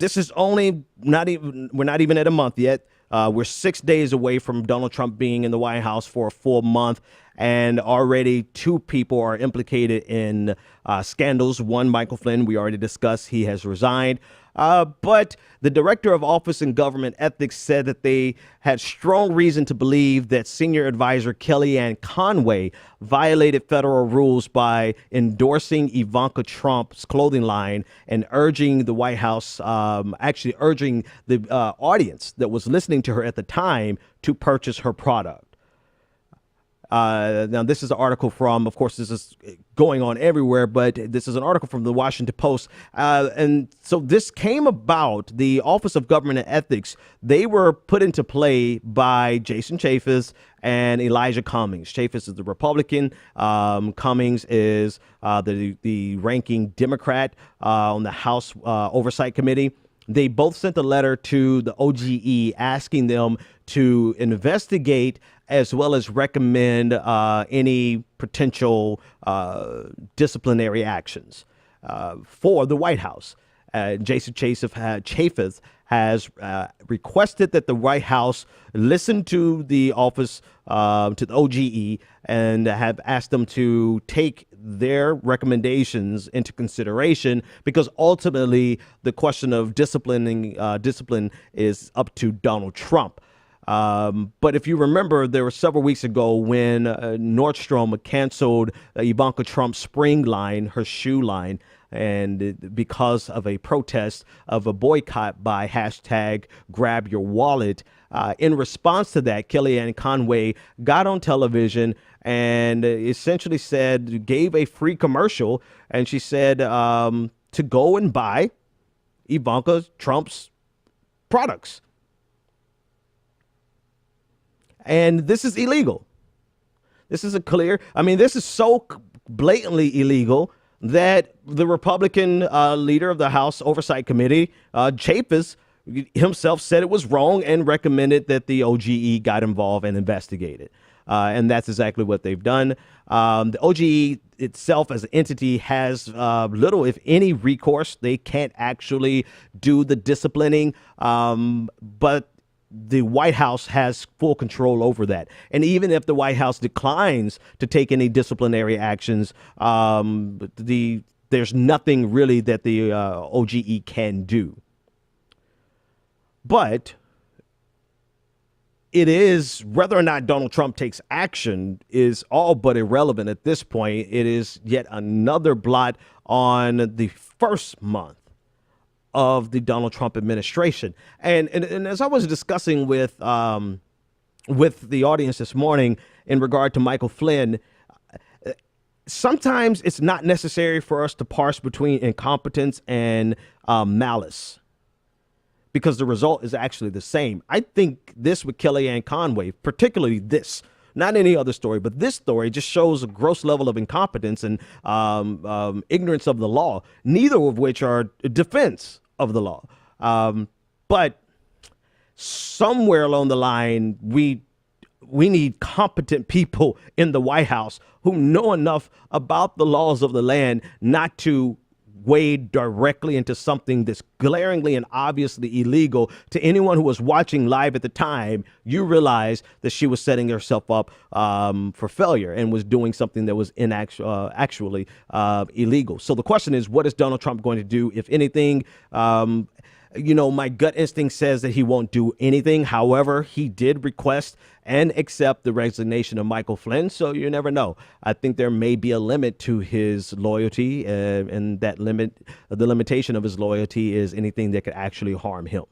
this is only we're not even at a month yet. We're 6 days away from Donald Trump being in the White House for a full month, and already 2 people are implicated in scandals. One, Michael Flynn, we already discussed, he has resigned. But the director of Office and Government Ethics said that they had strong reason to believe that senior advisor Kellyanne Conway violated federal rules by endorsing Ivanka Trump's clothing line and urging the White House, actually urging the audience that was listening to her at the time to purchase her product. Now, this is an article from, of course, this is going on everywhere, but this is an article from the Washington Post. And so this came about, the Office of Government and Ethics. They were put into play by Jason Chaffetz and Elijah Cummings. Chaffetz is the Republican. Cummings is the ranking Democrat on the House Oversight Committee. They both sent a letter to the OGE asking them to investigate as well as recommend any potential disciplinary actions for the White House. Jason Chaffetz has requested that the White House listen to the office, to the OGE, and have asked them to take their recommendations into consideration, because ultimately the question of discipline is up to Donald Trump. But if you remember, there were several weeks ago when Nordstrom canceled Ivanka Trump's spring line, her shoe line, and because of a protest of a boycott by hashtag grab your wallet. In response to that, Kellyanne Conway got on television and essentially gave a free commercial, and she said to go and buy Ivanka Trump's products. And this is illegal. This is this is so blatantly illegal that the Republican leader of the House Oversight Committee, Chaffetz, himself said it was wrong and recommended that the OGE got involved and investigated. And that's exactly what they've done. The OGE itself as an entity has little, if any, recourse. They can't actually do the disciplining, but the White House has full control over that. And even if the White House declines to take any disciplinary actions, there's nothing really that the OGE can do. But it is, whether or not Donald Trump takes action is all but irrelevant at this point. It is yet another blot on the first month of the Donald Trump administration. And as I was discussing with the audience this morning in regard to Michael Flynn, sometimes it's not necessary for us to parse between incompetence and malice, because the result is actually the same. I think this with Kellyanne Conway, particularly this, not any other story, but this story just shows a gross level of incompetence and ignorance of the law, neither of which are defense of the law. But somewhere along the line, we need competent people in the White House who know enough about the laws of the land not to wade directly into something that's glaringly and obviously illegal. To anyone who was watching live at the time, you realize that she was setting herself up for failure and was doing something that was actually illegal. So the question is, what is Donald Trump going to do, if anything? My gut instinct says that he won't do anything. However, he did request and accept the resignation of Michael Flynn. So you never know. I think there may be a limit to his loyalty, and that limit, the limitation of his loyalty, is anything that could actually harm him.